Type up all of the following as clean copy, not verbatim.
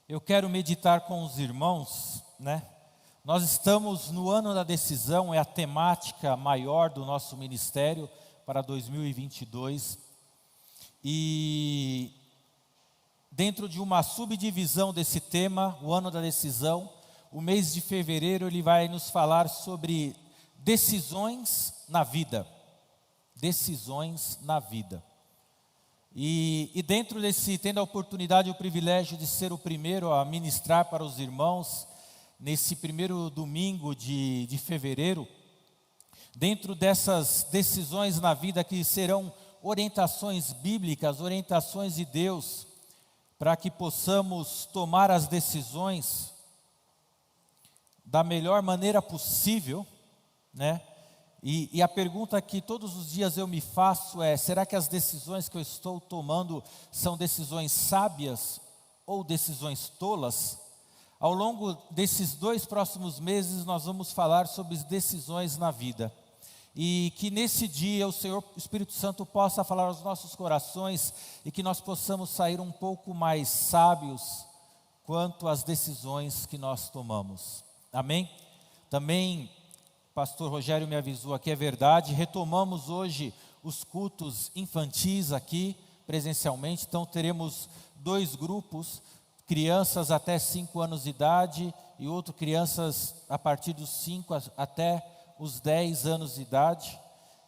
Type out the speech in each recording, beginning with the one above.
Eu quero meditar com os irmãos, né? Nós estamos no ano da decisão, é a temática maior do nosso ministério para 2022. E dentro de uma subdivisão desse tema, o ano da decisão, o mês de fevereiro ele vai nos falar sobre decisões na vida. Decisões na vida. E dentro desse, tendo a oportunidade e o privilégio de ser o primeiro a ministrar para os irmãos, nesse primeiro domingo de fevereiro, dentro dessas decisões na vida que serão orientações bíblicas, orientações de Deus, para que possamos tomar as decisões da melhor maneira possível, né? E a pergunta que todos os dias eu me faço é: será que as decisões que eu estou tomando são decisões sábias ou decisões tolas? Ao longo desses 2 próximos meses nós vamos falar sobre decisões na vida. E que nesse dia o Senhor, o Espírito Santo, possa falar aos nossos corações e que nós possamos sair um pouco mais sábios quanto às decisões que nós tomamos. Amém? Também Pastor Rogério me avisou aqui, é verdade, retomamos hoje os cultos infantis aqui, presencialmente, então teremos 2 grupos, crianças até 5 anos de idade e outro crianças a partir dos 5 até os 10 anos de idade.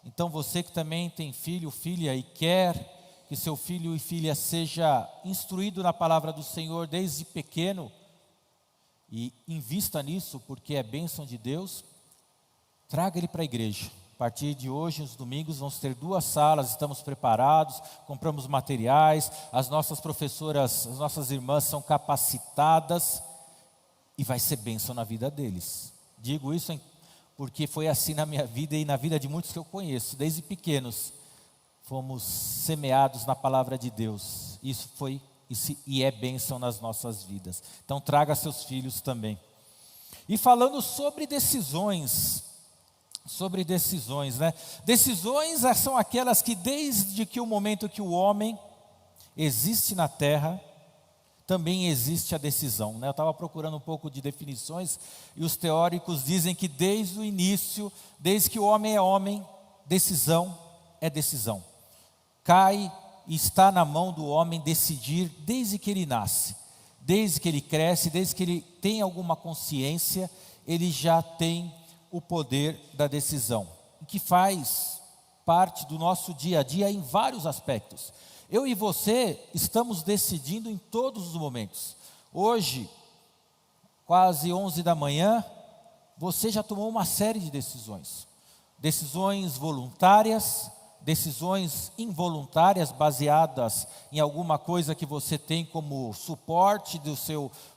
Então você que também tem filho, filha e quer que seu filho e filha seja instruído na palavra do Senhor desde pequeno, e invista nisso porque é bênção de Deus, traga ele para a igreja. A partir de hoje, os domingos, vamos ter 2 salas, estamos preparados, compramos materiais, as nossas professoras, as nossas irmãs são capacitadas e vai ser bênção na vida deles. Digo isso porque foi assim na minha vida e na vida de muitos que eu conheço. Desde pequenos, fomos semeados na palavra de Deus. Isso e é bênção nas nossas vidas. Então traga seus filhos também. E falando sobre decisões, né? Decisões são aquelas que desde que o momento que o homem existe na terra, também existe a decisão, né? Eu estava procurando um pouco de definições e os teóricos dizem que desde o início, desde que o homem é homem, decisão é decisão. Cai e está na mão do homem decidir desde que ele nasce, desde que ele cresce, desde que ele tem alguma consciência, ele já tem o poder da decisão, que faz parte do nosso dia a dia em vários aspectos. Eu e você estamos decidindo em todos os momentos. Hoje, quase 11 da manhã, você já tomou uma série de decisões. Decisões voluntárias, decisões involuntárias, baseadas em alguma coisa que você tem como suporte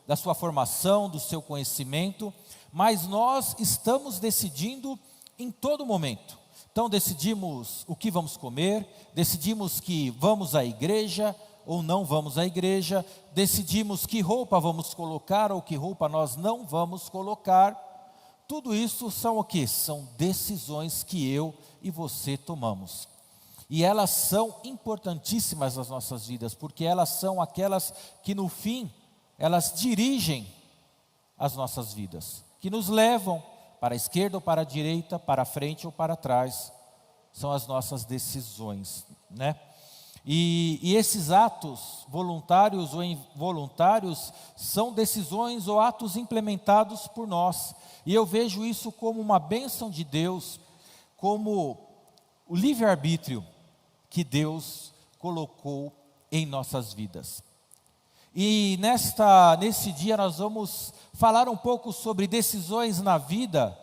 da sua formação, do seu conhecimento. Mas nós estamos decidindo em todo momento. Então decidimos o que vamos comer, decidimos que vamos à igreja ou não vamos à igreja, decidimos que roupa vamos colocar ou que roupa nós não vamos colocar. Tudo isso são o quê? São decisões que eu e você tomamos. E elas são importantíssimas nas nossas vidas, porque elas são aquelas que no fim, elas dirigem as nossas vidas, que nos levam para a esquerda ou para a direita, para a frente ou para trás. São as nossas decisões, né? E esses atos, voluntários ou involuntários, são decisões ou atos implementados por nós. E eu vejo isso como uma bênção de Deus, como o livre-arbítrio que Deus colocou em nossas vidas. E nesse dia nós vamos falar um pouco sobre decisões na vida,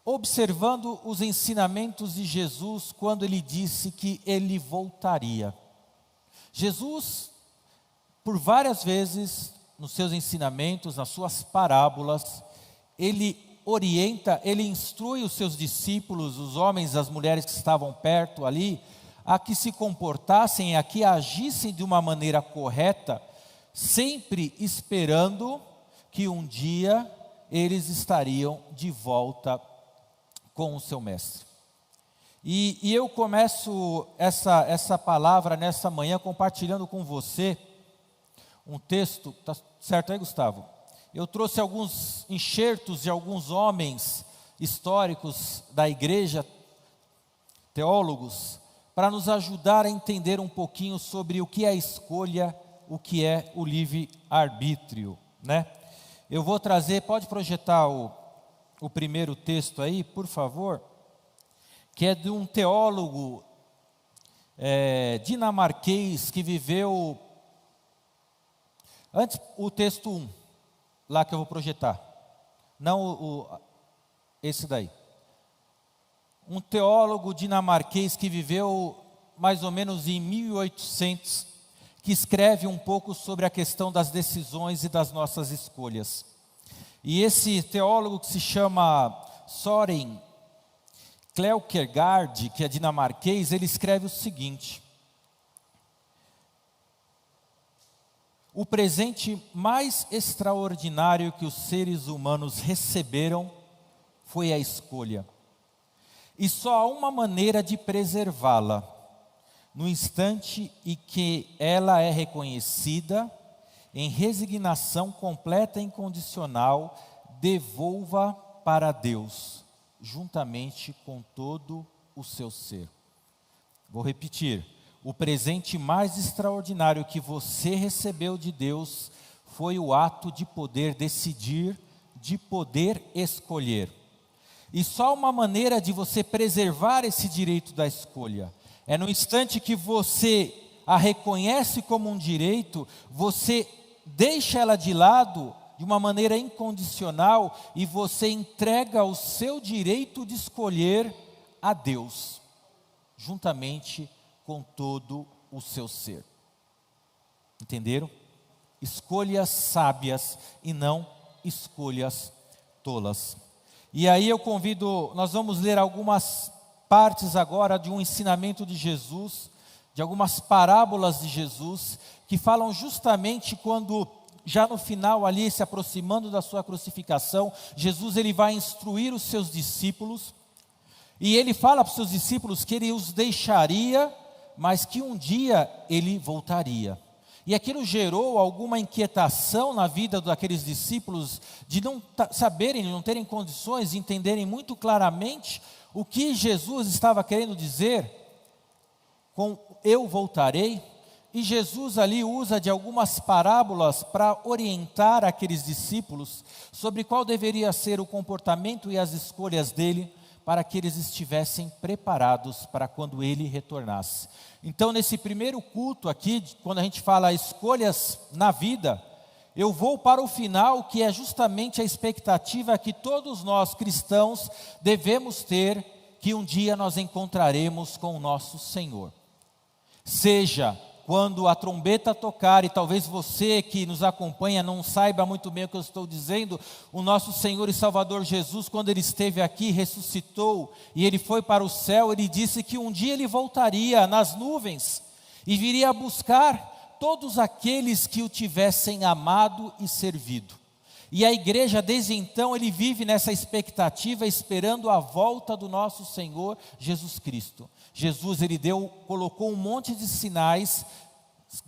observando os ensinamentos de Jesus quando ele disse que ele voltaria. Jesus, por várias vezes, nos seus ensinamentos, nas suas parábolas, ele orienta, ele instrui os seus discípulos, os homens e as mulheres que estavam perto ali, a que se comportassem, a que agissem de uma maneira correta, sempre esperando que um dia eles estariam de volta com o seu mestre. E eu começo essa palavra nessa manhã compartilhando com você um texto, tá certo aí, Gustavo? Eu trouxe alguns enxertos de alguns homens históricos da igreja, teólogos, para nos ajudar a entender um pouquinho sobre o que é a escolha, o que é o livre-arbítrio, né? Eu vou trazer, pode projetar o primeiro texto aí, por favor, que é de um teólogo dinamarquês que viveu, antes o texto 1, lá que eu vou projetar, não esse daí. Um teólogo dinamarquês que viveu mais ou menos em 1800, que escreve um pouco sobre a questão das decisões e das nossas escolhas. E esse teólogo que se chama Søren Kierkegaard, que é dinamarquês, ele escreve o seguinte: o presente mais extraordinário que os seres humanos receberam foi a escolha. E só há uma maneira de preservá-la: no instante em que ela é reconhecida, em resignação completa e incondicional, devolva para Deus, juntamente com todo o seu ser. Vou repetir: o presente mais extraordinário que você recebeu de Deus foi o ato de poder decidir, de poder escolher. E só uma maneira de você preservar esse direito da escolha é no instante que você a reconhece como um direito, você deixa ela de lado de uma maneira incondicional e você entrega o seu direito de escolher a Deus, juntamente com todo o seu ser. Entenderam? Escolhas sábias e não escolhas tolas. E aí eu convido, nós vamos ler algumas partes agora de um ensinamento de Jesus, de algumas parábolas de Jesus, que falam justamente quando, já no final ali, se aproximando da sua crucificação, Jesus ele vai instruir os seus discípulos, e ele fala para os seus discípulos que ele os deixaria, mas que um dia ele voltaria. E aquilo gerou alguma inquietação na vida daqueles discípulos, de não saberem, de não terem condições de entenderem muito claramente o que Jesus estava querendo dizer com eu voltarei. E Jesus ali usa de algumas parábolas para orientar aqueles discípulos sobre qual deveria ser o comportamento e as escolhas dele, para que eles estivessem preparados para quando ele retornasse. Então, nesse primeiro culto aqui, quando a gente fala escolhas na vida, eu vou para o final, que é justamente a expectativa que todos nós cristãos devemos ter, que um dia nós encontraremos com o nosso Senhor. Seja quando a trombeta tocar, e talvez você que nos acompanha não saiba muito bem o que eu estou dizendo, o nosso Senhor e Salvador Jesus, quando Ele esteve aqui, ressuscitou, e Ele foi para o céu, Ele disse que um dia Ele voltaria nas nuvens, e viria buscar todos aqueles que o tivessem amado e servido. E a igreja, desde então, ele vive nessa expectativa, esperando a volta do nosso Senhor Jesus Cristo. Jesus, ele colocou um monte de sinais,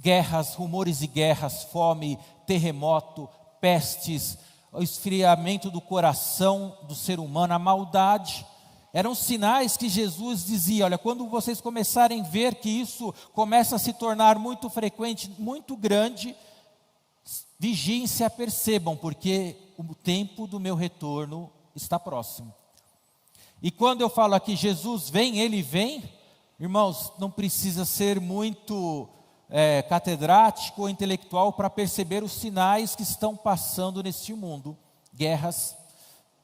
guerras, rumores de guerras, fome, terremoto, pestes, o esfriamento do coração do ser humano, a maldade. Eram sinais que Jesus dizia: olha, quando vocês começarem a ver que isso começa a se tornar muito frequente, muito grande, vigiem e se apercebam, porque o tempo do meu retorno está próximo. E quando eu falo aqui Jesus vem, Ele vem, irmãos, não precisa ser muito catedrático ou intelectual para perceber os sinais que estão passando neste mundo. Guerras,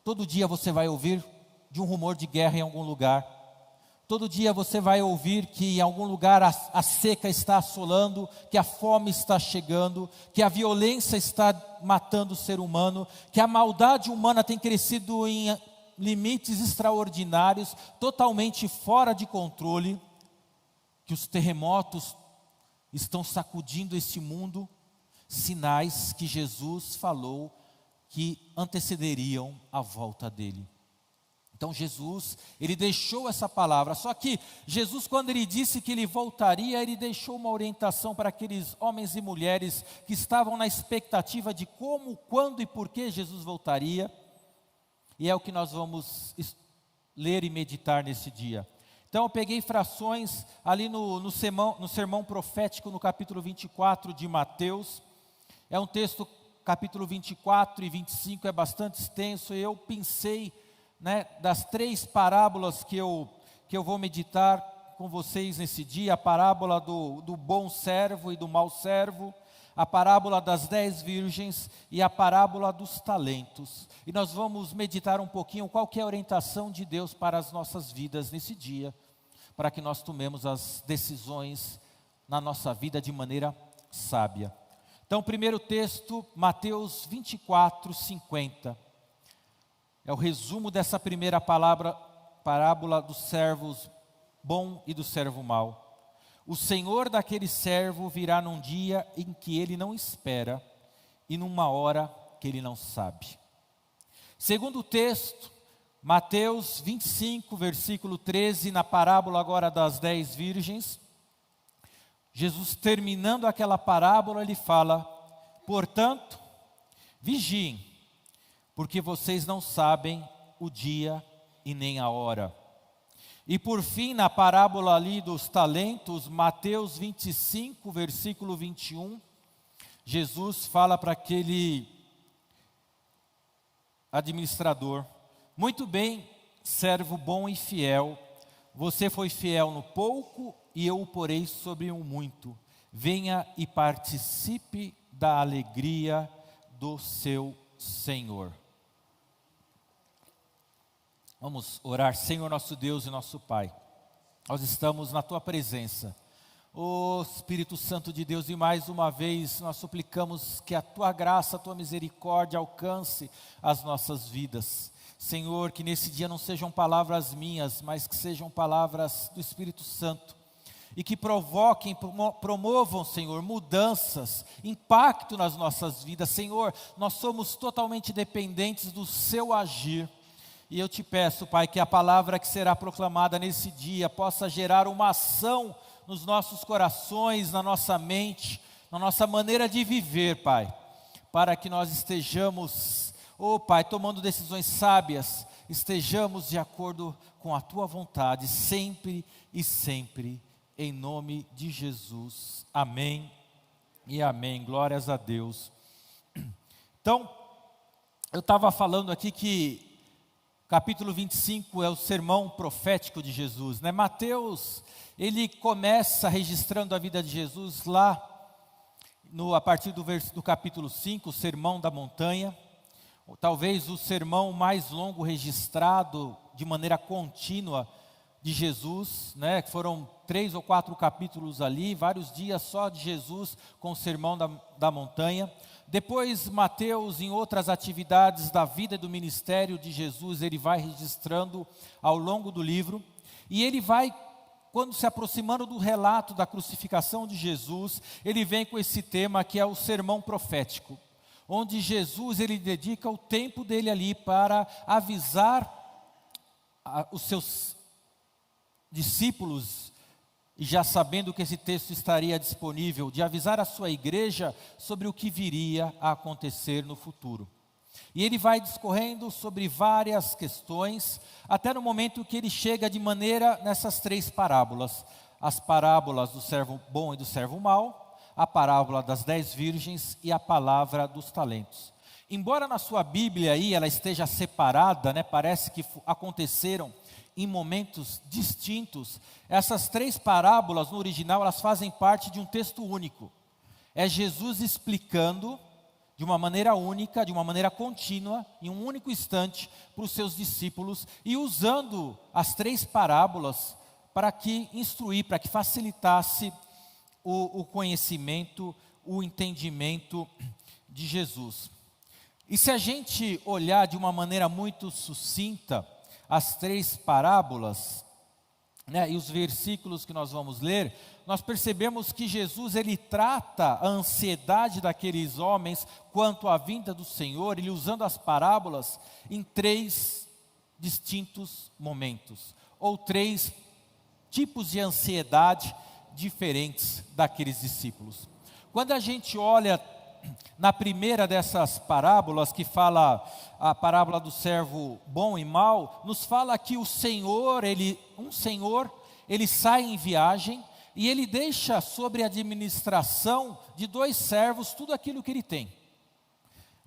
todo dia você vai ouvir de um rumor de guerra em algum lugar. Todo dia você vai ouvir que em algum lugar a seca está assolando, que a fome está chegando, que a violência está matando o ser humano, que a maldade humana tem crescido em limites extraordinários, totalmente fora de controle, que os terremotos estão sacudindo este mundo, sinais que Jesus falou que antecederiam a volta dele. Então Jesus, ele deixou essa palavra, só que Jesus, quando ele disse que ele voltaria, ele deixou uma orientação para aqueles homens e mulheres que estavam na expectativa de como, quando e por que Jesus voltaria, e é o que nós vamos ler e meditar nesse dia. Então eu peguei frações ali no sermão profético no capítulo 24 de Mateus, é um texto, capítulo 24 e 25, é bastante extenso, e eu pensei, das 3 parábolas que eu vou meditar com vocês nesse dia, a parábola do bom servo e do mau servo, a parábola das 10 virgens e a parábola dos talentos. E nós vamos meditar um pouquinho qual que é a orientação de Deus para as nossas vidas nesse dia, para que nós tomemos as decisões na nossa vida de maneira sábia. Então, o primeiro texto, Mateus 24, 50. É o resumo dessa primeira parábola dos servos bom e do servo mau. O senhor daquele servo virá num dia em que ele não espera e numa hora que ele não sabe. Segundo texto, Mateus 25, versículo 13, na parábola agora das 10 virgens, Jesus, terminando aquela parábola, ele fala: portanto, vigiem, porque vocês não sabem o dia e nem a hora. E por fim, na parábola ali dos talentos, Mateus 25, versículo 21, Jesus fala para aquele administrador: muito bem, servo bom e fiel, você foi fiel no pouco e eu o porei sobre o muito. Venha e participe da alegria do seu Senhor. Vamos orar. Senhor nosso Deus e nosso Pai, nós estamos na Tua presença, ó Espírito Santo de Deus, e mais uma vez nós suplicamos que a Tua graça, a Tua misericórdia alcance as nossas vidas. Senhor, que nesse dia não sejam palavras minhas, mas que sejam palavras do Espírito Santo, e que provoquem, promovam, Senhor, mudanças, impacto nas nossas vidas. Senhor, nós somos totalmente dependentes do Seu agir. E eu te peço, Pai, que a palavra que será proclamada nesse dia possa gerar uma ação nos nossos corações, na nossa mente, na nossa maneira de viver, Pai, para que nós estejamos, Pai, tomando decisões sábias, estejamos de acordo com a Tua vontade, sempre e sempre, em nome de Jesus. Amém e amém. Glórias a Deus. Então, eu estava falando aqui que capítulo 25 é o sermão profético de Jesus, Mateus, ele começa registrando a vida de Jesus lá, a partir do capítulo 5, o sermão da montanha, talvez o sermão mais longo registrado de maneira contínua de Jesus, foram 3 ou 4 capítulos ali, vários dias só de Jesus com o sermão da montanha. Depois Mateus, em outras atividades da vida e do ministério de Jesus, ele vai registrando ao longo do livro, e ele vai, quando se aproximando do relato da crucificação de Jesus, ele vem com esse tema que é o sermão profético, onde Jesus, ele dedica o tempo dele ali para avisar os seus discípulos, e já sabendo que esse texto estaria disponível, de avisar a sua igreja sobre o que viria a acontecer no futuro. E ele vai discorrendo sobre várias questões, até no momento que ele chega de maneira nessas 3 parábolas. As parábolas do servo bom e do servo mau, a parábola das 10 virgens e a palavra dos talentos. Embora na sua Bíblia aí ela esteja separada, parece que aconteceram em momentos distintos, essas 3 parábolas no original, elas fazem parte de um texto único. É Jesus explicando de uma maneira única, de uma maneira contínua, em um único instante, para os seus discípulos, e usando as 3 parábolas para que para que facilitasse o conhecimento, o entendimento de Jesus. E se a gente olhar de uma maneira muito sucinta as 3 parábolas, e os versículos que nós vamos ler, nós percebemos que Jesus, ele trata a ansiedade daqueles homens quanto à vinda do Senhor, ele usando as parábolas em 3 distintos momentos, ou 3 tipos de ansiedade diferentes daqueles discípulos. Quando a gente olha na primeira dessas parábolas, que fala a parábola do servo bom e mau, nos fala que o Senhor, ele sai em viagem e ele deixa sobre a administração de 2 servos tudo aquilo que ele tem,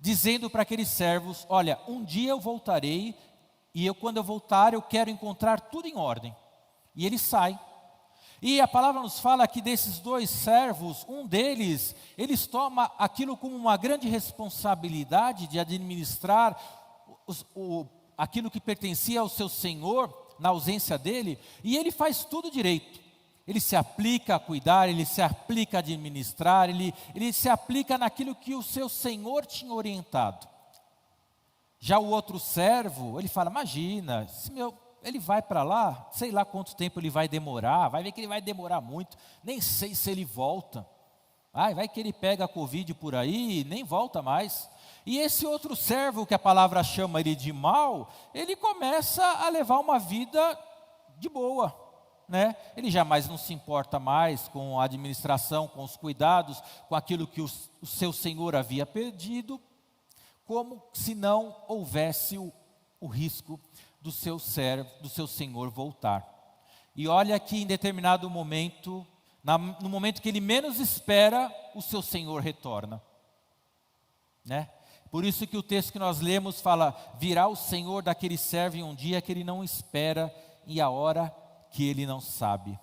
dizendo para aqueles servos: olha, um dia eu voltarei e quando eu voltar eu quero encontrar tudo em ordem. E ele sai. E a palavra nos fala que desses 2 servos, um deles, eles toma aquilo como uma grande responsabilidade de administrar aquilo que pertencia ao seu senhor, na ausência dele, e ele faz tudo direito. Ele se aplica a cuidar, ele se aplica a administrar, ele se aplica naquilo que o seu senhor tinha orientado. Já o outro servo, ele fala: imagina, ele vai para lá, sei lá quanto tempo ele vai demorar, vai ver que ele vai demorar muito, nem sei se ele volta. Vai que ele pega a Covid por aí e nem volta mais. E esse outro servo, que a palavra chama ele de mau, ele começa a levar uma vida de boa, né? Ele jamais não se importa mais com a administração, com os cuidados, com aquilo que o seu senhor havia pedido, como se não houvesse o risco do seu senhor voltar. E olha que em determinado momento, no momento que ele menos espera, o seu senhor retorna, né? Por isso que o texto que nós lemos fala: virá o Senhor daquele servo em um dia que ele não espera e a hora que ele não sabe.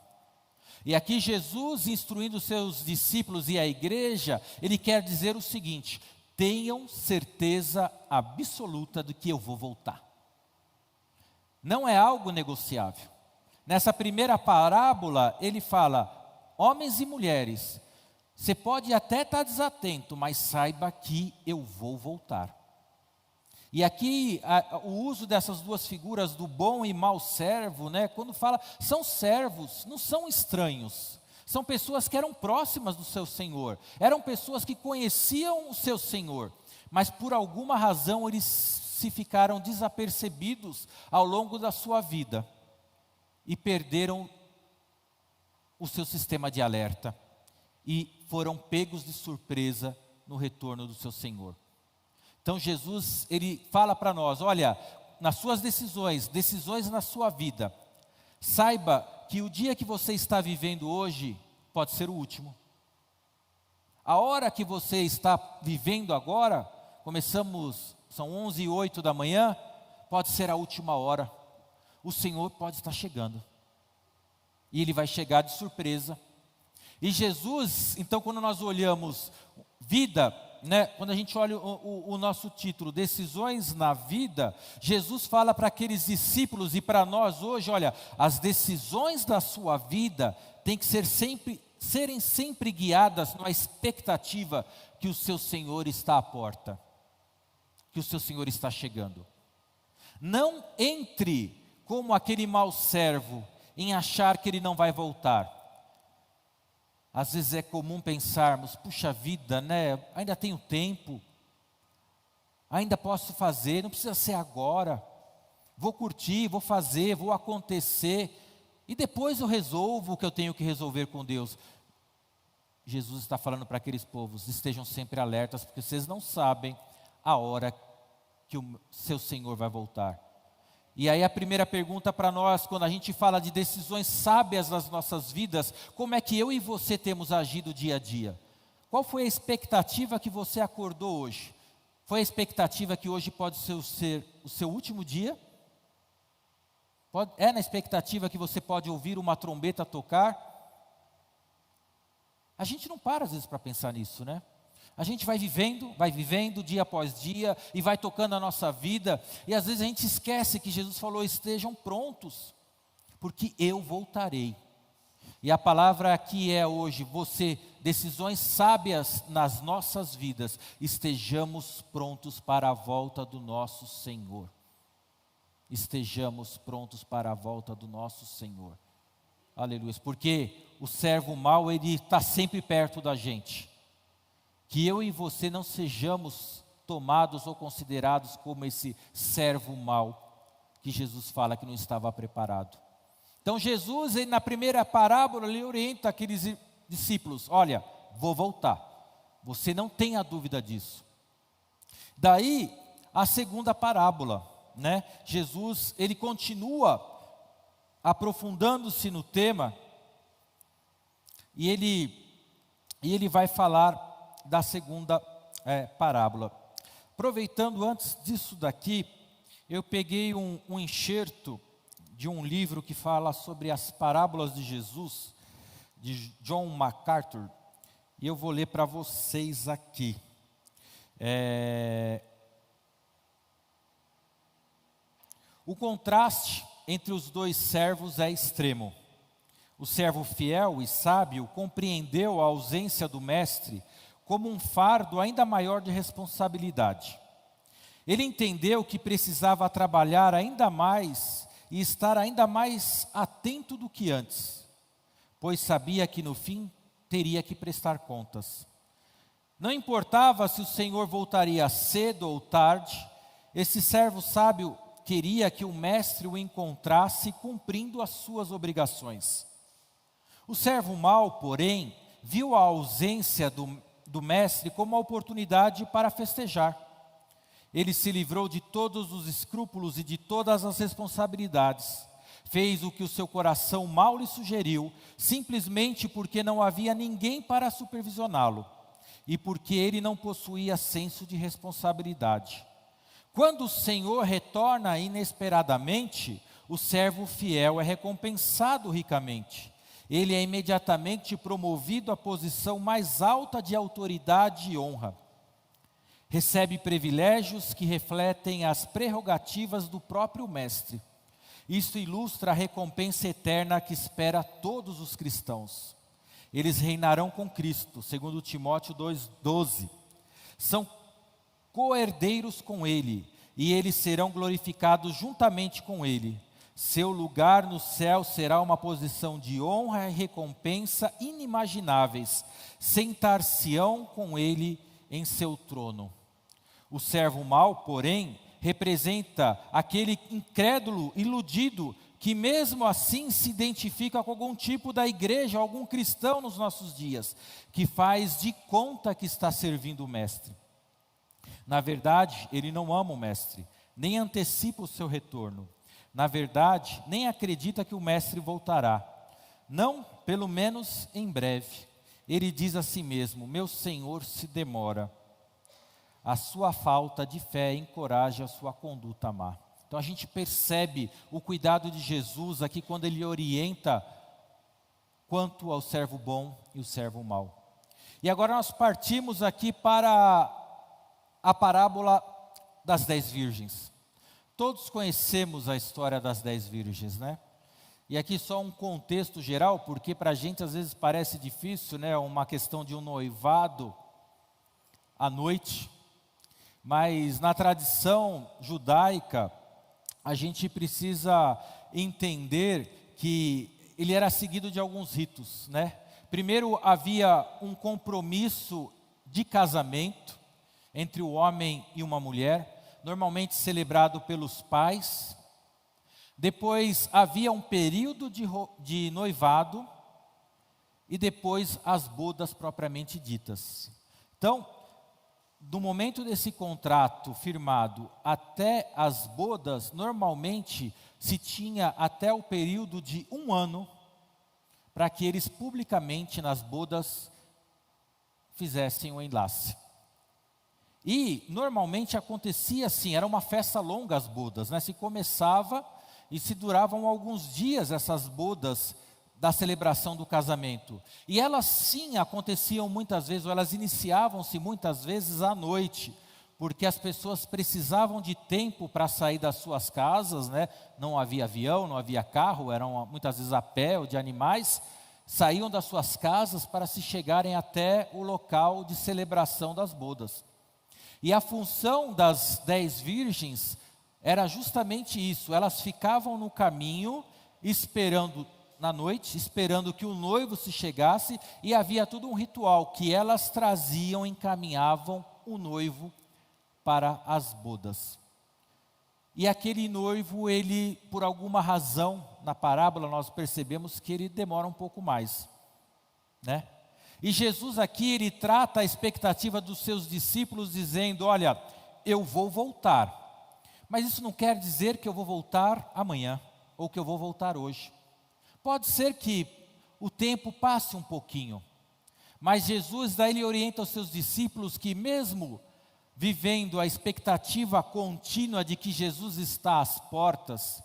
E aqui Jesus, instruindo os seus discípulos e a igreja, ele quer dizer o seguinte: tenham certeza absoluta de que eu vou voltar. Não é algo negociável. Nessa primeira parábola, ele fala: homens e mulheres, você pode até estar desatento, mas saiba que eu vou voltar. E aqui, o uso dessas 2 figuras, do bom e mau servo, né, quando fala, são servos, não são estranhos. São pessoas que eram próximas do seu senhor, eram pessoas que conheciam o seu senhor, mas por alguma razão eles se ficaram desapercebidos ao longo da sua vida e perderam o seu sistema de alerta e foram pegos de surpresa no retorno do seu Senhor. Então Jesus, ele fala para nós: olha, nas suas decisões na sua vida, saiba que o dia que você está vivendo hoje pode ser o último. A hora que você está vivendo agora, são 11h08 da manhã, pode ser a última hora. O Senhor pode estar chegando. E Ele vai chegar de surpresa. E Jesus, então, quando nós olhamos vida, né, quando a gente olha o nosso título, Decisões na Vida, Jesus fala para aqueles discípulos e para nós hoje: olha, as decisões da sua vida têm que serem sempre guiadas na expectativa que o seu Senhor está à porta, que o seu Senhor está chegando. Não entre como aquele mau servo em achar que ele não vai voltar. Às vezes é comum pensarmos: puxa vida, né? Ainda tenho tempo, ainda posso fazer, não precisa ser agora. Vou curtir, vou fazer, vou acontecer, e depois eu resolvo o que eu tenho que resolver com Deus. Jesus está falando para aqueles povos: estejam sempre alertas, porque vocês não sabem a hora que o seu Senhor vai voltar. E aí a primeira pergunta para nós, quando a gente fala de decisões sábias nas nossas vidas, como é que eu e você temos agido dia a dia? Qual foi a expectativa que você acordou hoje? Foi a expectativa que hoje pode ser o seu último dia? É na expectativa que você pode ouvir uma trombeta tocar? A gente não para às vezes para pensar nisso, né? A gente vai vivendo dia após dia e vai tocando a nossa vida, e às vezes a gente esquece que Jesus falou: estejam prontos, porque eu voltarei. E a palavra aqui é hoje: decisões sábias nas nossas vidas, estejamos prontos para a volta do nosso Senhor. Estejamos prontos para a volta do nosso Senhor. Aleluia. Porque o servo mau, ele está sempre perto da gente. Que eu e você não sejamos tomados ou considerados como esse servo mau, que Jesus fala que não estava preparado. Então Jesus, na primeira parábola, ele orienta aqueles discípulos: olha, vou voltar, você não tenha dúvida disso. Daí a segunda parábola, né? Jesus, ele continua aprofundando-se no tema, e ele vai falar da segunda parábola. Aproveitando, antes disso daqui, eu peguei um enxerto de um livro que fala sobre as parábolas de Jesus, de John MacArthur, e eu vou ler para vocês aqui. O contraste entre os dois servos é extremo. O servo fiel e sábio compreendeu a ausência do mestre como um fardo ainda maior de responsabilidade. Ele entendeu que precisava trabalhar ainda mais e estar ainda mais atento do que antes, pois sabia que no fim teria que prestar contas. Não importava se o Senhor voltaria cedo ou tarde, esse servo sábio queria que o mestre o encontrasse cumprindo as suas obrigações. O servo mau, porém, viu a ausência do mestre como uma oportunidade para festejar. Ele se livrou de todos os escrúpulos e de todas as responsabilidades. Fez o que o seu coração mau lhe sugeriu, simplesmente porque não havia ninguém para supervisioná-lo e porque ele não possuía senso de responsabilidade. Quando o Senhor retorna inesperadamente, o servo fiel é recompensado ricamente. Ele é imediatamente promovido à posição mais alta de autoridade e honra. Recebe privilégios que refletem as prerrogativas do próprio mestre. Isso ilustra a recompensa eterna que espera todos os cristãos. Eles reinarão com Cristo, segundo Timóteo 2,12. São co-herdeiros com Ele, e eles serão glorificados juntamente com Ele. Seu lugar no céu será uma posição de honra e recompensa inimagináveis. Sentar-se-ão com Ele em seu trono. O servo mau, porém, representa aquele incrédulo, iludido, que mesmo assim se identifica com algum tipo da igreja, algum cristão nos nossos dias, que faz de conta que está servindo o mestre. Na verdade, ele não ama o mestre, nem antecipa o seu retorno. Na verdade, nem acredita que o mestre voltará. Não, pelo menos em breve. Ele diz a si mesmo: meu Senhor se demora. A sua falta de fé encoraja a sua conduta má. Então a gente percebe o cuidado de Jesus aqui quando ele orienta quanto ao servo bom e o servo mau. E agora nós partimos aqui para a parábola das 10 virgens. Todos conhecemos a história das 10 virgens, né? E aqui só um contexto geral, porque para a gente às vezes parece difícil, né? Uma questão de um noivado à noite. Mas na tradição judaica, a gente precisa entender que ele era seguido de alguns ritos, né? Primeiro havia um compromisso de casamento entre o homem e uma mulher, normalmente celebrado pelos pais. Depois havia um período de noivado e depois as bodas propriamente ditas. Então, do momento desse contrato firmado até as bodas, normalmente se tinha até o período de 1 ano para que eles publicamente nas bodas fizessem o enlace. E normalmente acontecia assim, era uma festa longa as bodas, né? Se começava e se duravam alguns dias essas bodas da celebração do casamento. E elas sim aconteciam muitas vezes, ou elas iniciavam-se muitas vezes à noite, porque as pessoas precisavam de tempo para sair das suas casas, né? Não havia avião, não havia carro, eram muitas vezes a pé ou de animais, saíam das suas casas para se chegarem até o local de celebração das bodas. E a função das 10 virgens era justamente isso, elas ficavam no caminho, esperando na noite, esperando que o noivo se chegasse, e havia todo um ritual que elas traziam, encaminhavam o noivo para as bodas. E aquele noivo, ele, por alguma razão, na parábola nós percebemos que ele demora um pouco mais, né? E Jesus aqui, ele trata a expectativa dos seus discípulos dizendo, olha, eu vou voltar. Mas isso não quer dizer que eu vou voltar amanhã, ou que eu vou voltar hoje. Pode ser que o tempo passe um pouquinho, mas Jesus daí ele orienta os seus discípulos que mesmo vivendo a expectativa contínua de que Jesus está às portas,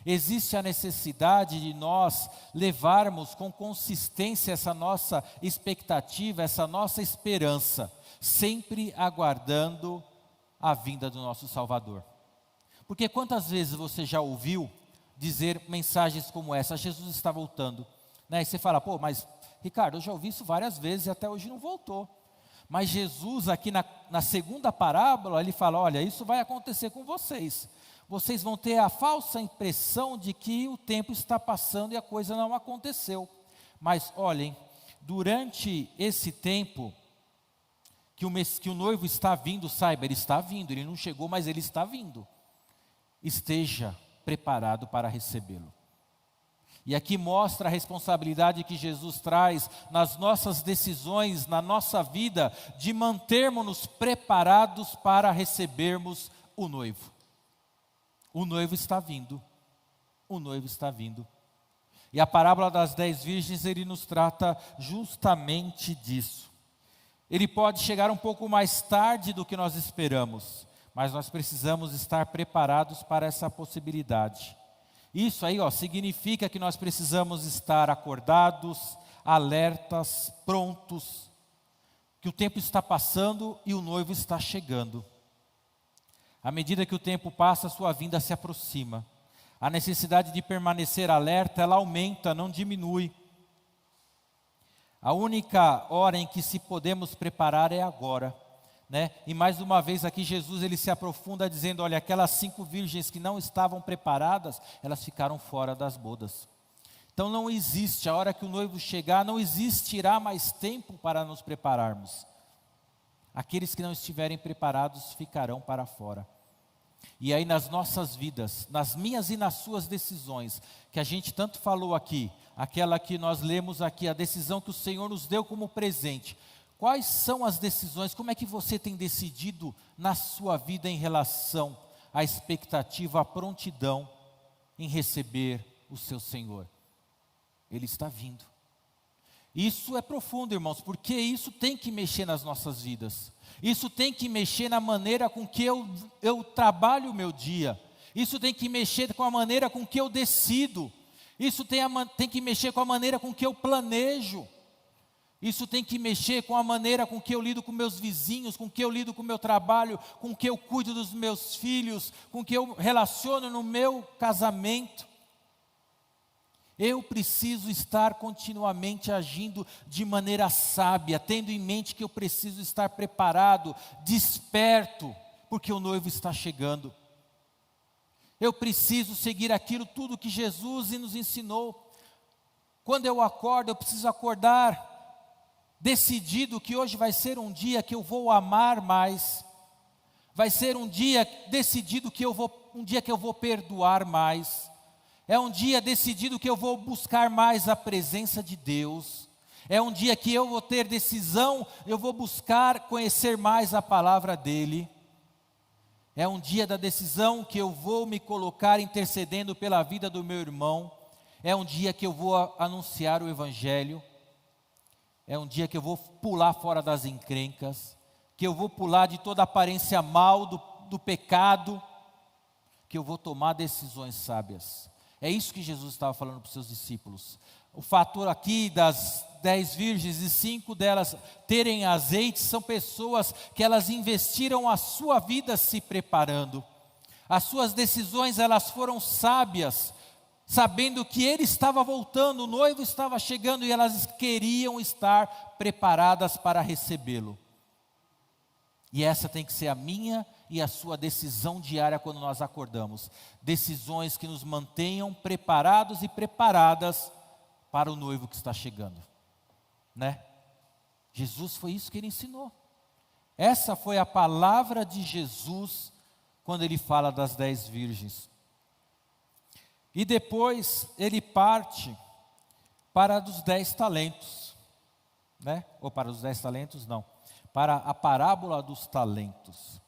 existe a necessidade de nós levarmos com consistência essa nossa expectativa, essa nossa esperança, sempre aguardando a vinda do nosso Salvador. Porque quantas vezes você já ouviu dizer mensagens como essa, Jesus está voltando, né? E você fala, pô, mas Ricardo, eu já ouvi isso várias vezes e até hoje não voltou. Mas Jesus aqui na segunda parábola, ele fala, olha, isso vai acontecer com vocês. Vocês vão ter a falsa impressão de que o tempo está passando e a coisa não aconteceu. Mas olhem, durante esse tempo que o noivo está vindo, saiba, ele está vindo, ele não chegou, mas ele está vindo. Esteja preparado para recebê-lo. E aqui mostra a responsabilidade que Jesus traz nas nossas decisões, na nossa vida, de mantermos-nos preparados para recebermos o noivo. O noivo está vindo, o noivo está vindo. E a parábola das 10 virgens, ele nos trata justamente disso. Ele pode chegar um pouco mais tarde do que nós esperamos, mas nós precisamos estar preparados para essa possibilidade. Isso aí, significa que nós precisamos estar acordados, alertas, prontos, que o tempo está passando e o noivo está chegando. À medida que o tempo passa, a sua vinda se aproxima. A necessidade de permanecer alerta, ela aumenta, não diminui. A única hora em que se podemos preparar é agora. Né? E mais uma vez aqui Jesus ele se aprofunda dizendo, olha, aquelas 5 virgens que não estavam preparadas, elas ficaram fora das bodas. Então não existe, a hora que o noivo chegar, não existirá mais tempo para nos prepararmos. Aqueles que não estiverem preparados ficarão para fora. E aí nas nossas vidas, nas minhas e nas suas decisões, que a gente tanto falou aqui, aquela que nós lemos aqui, a decisão que o Senhor nos deu como presente. Quais são as decisões, como é que você tem decidido na sua vida em relação à expectativa, à prontidão em receber o seu Senhor? Ele está vindo. Isso é profundo, irmãos, porque isso tem que mexer nas nossas vidas. Isso tem que mexer na maneira com que eu trabalho o meu dia. Isso tem que mexer com a maneira com que eu decido. Isso tem que mexer com a maneira com que eu planejo. Isso tem que mexer com a maneira com que eu lido com meus vizinhos, com que eu lido com o meu trabalho, com que eu cuido dos meus filhos, com que eu relaciono no meu casamento. Eu preciso estar continuamente agindo de maneira sábia, tendo em mente que eu preciso estar preparado, desperto, porque o noivo está chegando. Eu preciso seguir aquilo tudo que Jesus nos ensinou. Quando eu acordo, eu preciso acordar decidido que hoje vai ser um dia que eu vou amar mais, vai ser um dia decidido que um dia que eu vou perdoar mais, é um dia decidido que eu vou buscar mais a presença de Deus, é um dia que eu vou ter decisão, eu vou buscar conhecer mais a palavra dEle, é um dia da decisão que eu vou me colocar intercedendo pela vida do meu irmão, é um dia que eu vou anunciar o Evangelho, é um dia que eu vou pular fora das encrencas, que eu vou pular de toda aparência mal do pecado, que eu vou tomar decisões sábias. É isso que Jesus estava falando para os seus discípulos. O fator aqui das 10 virgens e 5 delas terem azeite, são pessoas que elas investiram a sua vida se preparando. As suas decisões elas foram sábias, sabendo que ele estava voltando, o noivo estava chegando e elas queriam estar preparadas para recebê-lo. E essa tem que ser a minha e a sua decisão diária quando nós acordamos. Decisões que nos mantenham preparados e preparadas para o noivo que está chegando, né? Jesus foi isso que ele ensinou. Essa foi a palavra de Jesus quando ele fala das 10 virgens. E depois ele parte para os 10 talentos, né? Ou para os 10 talentos, não. Para a parábola dos talentos.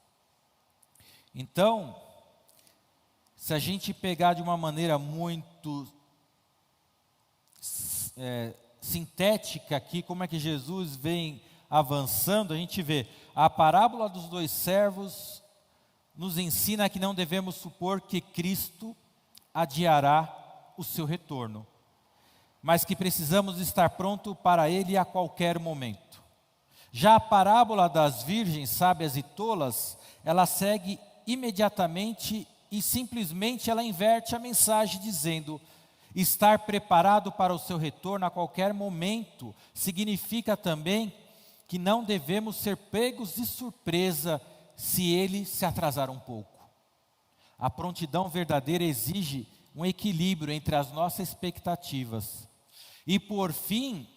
Então, se a gente pegar de uma maneira muito sintética aqui, como é que Jesus vem avançando, a gente vê a parábola dos 2 servos nos ensina que não devemos supor que Cristo adiará o seu retorno, mas que precisamos estar pronto para Ele a qualquer momento. Já a parábola das virgens sábias e tolas, ela segue imediatamente e simplesmente ela inverte a mensagem dizendo: estar preparado para o seu retorno a qualquer momento significa também que não devemos ser pegos de surpresa se ele se atrasar um pouco. A prontidão verdadeira exige um equilíbrio entre as nossas expectativas. E por fim,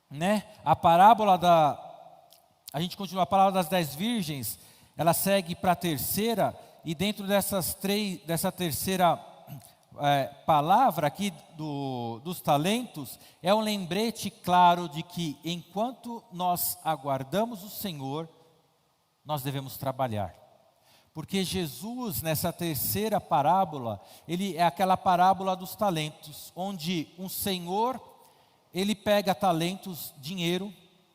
né, a gente continua a parábola das 10 virgens, ela segue para a terceira, e dentro dessa terceira palavra aqui dos talentos, é um lembrete claro de que enquanto nós aguardamos o Senhor, nós devemos trabalhar. Porque Jesus, nessa terceira parábola, ele é aquela parábola dos talentos, onde um senhor, ele pega talentos, dinheiro,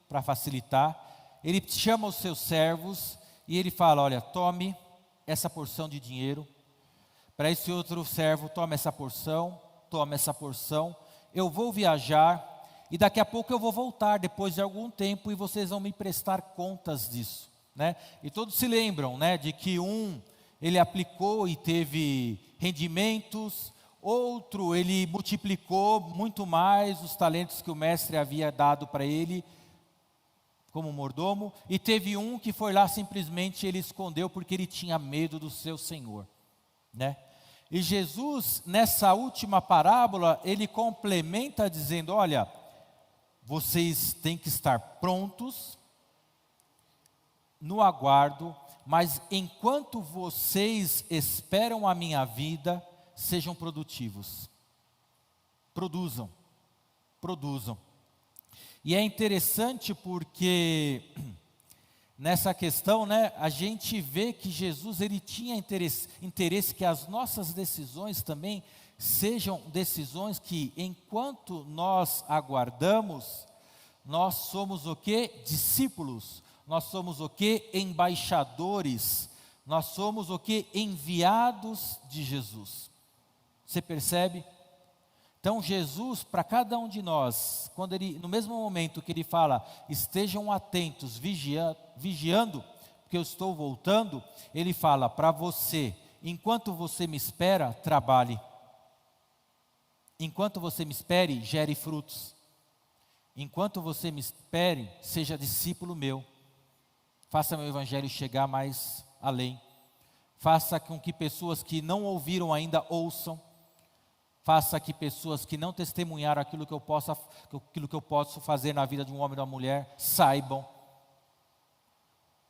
para facilitar, ele chama os seus servos, e ele fala: olha, tome essa porção de dinheiro, para esse outro servo, tome essa porção, eu vou viajar, e daqui a pouco eu vou voltar, depois de algum tempo, e vocês vão me prestar contas disso. Né? E todos se lembram, né, de que ele aplicou e teve rendimentos, outro ele multiplicou muito mais os talentos que o mestre havia dado para ele como mordomo, e teve um que foi lá simplesmente ele escondeu porque ele tinha medo do seu senhor, né? E Jesus, nessa última parábola, ele complementa dizendo: olha, vocês têm que estar prontos no aguardo, mas enquanto vocês esperam a minha vida, sejam produtivos. Produzam. E é interessante porque nessa questão, né, a gente vê que Jesus ele tinha interesse que as nossas decisões também sejam decisões que, enquanto nós aguardamos, nós somos o quê? Discípulos. Nós somos o quê? Embaixadores. Nós somos o quê? Enviados de Jesus. Você percebe? Então Jesus, para cada um de nós, quando ele, no mesmo momento que ele fala, estejam atentos, vigiando, porque eu estou voltando, ele fala para você, enquanto você me espera, trabalhe. Enquanto você me espere, gere frutos. Enquanto você me espere, seja discípulo meu. Faça meu evangelho chegar mais além. Faça com que pessoas que não ouviram ainda ouçam. Faça que pessoas que não testemunharam aquilo que eu posso fazer na vida de um homem e de uma mulher, saibam.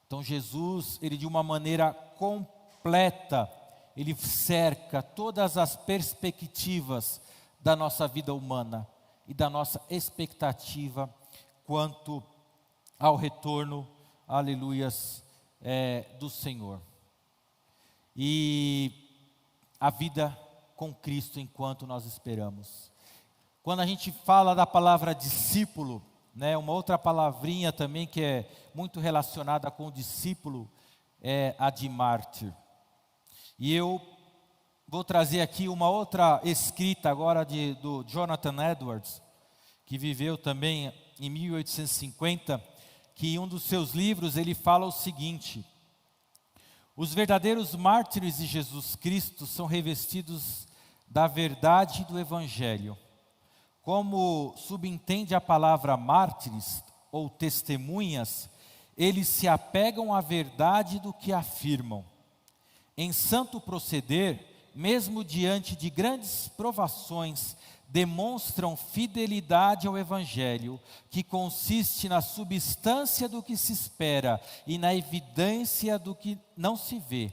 Então Jesus, ele de uma maneira completa, ele cerca todas as perspectivas da nossa vida humana e da nossa expectativa quanto ao retorno, aleluias, do Senhor. E a vida com Cristo enquanto nós esperamos. Quando a gente fala da palavra discípulo, né, uma outra palavrinha também que é muito relacionada com o discípulo é a de mártir. E eu vou trazer aqui uma outra escrita agora do Jonathan Edwards, que viveu também em 1850, que em um dos seus livros ele fala o seguinte: os verdadeiros mártires de Jesus Cristo são revestidos da verdade do Evangelho. Como subentende a palavra mártires ou testemunhas, eles se apegam à verdade do que afirmam. Em santo proceder, mesmo diante de grandes provações, demonstram fidelidade ao Evangelho, que consiste na substância do que se espera e na evidência do que não se vê.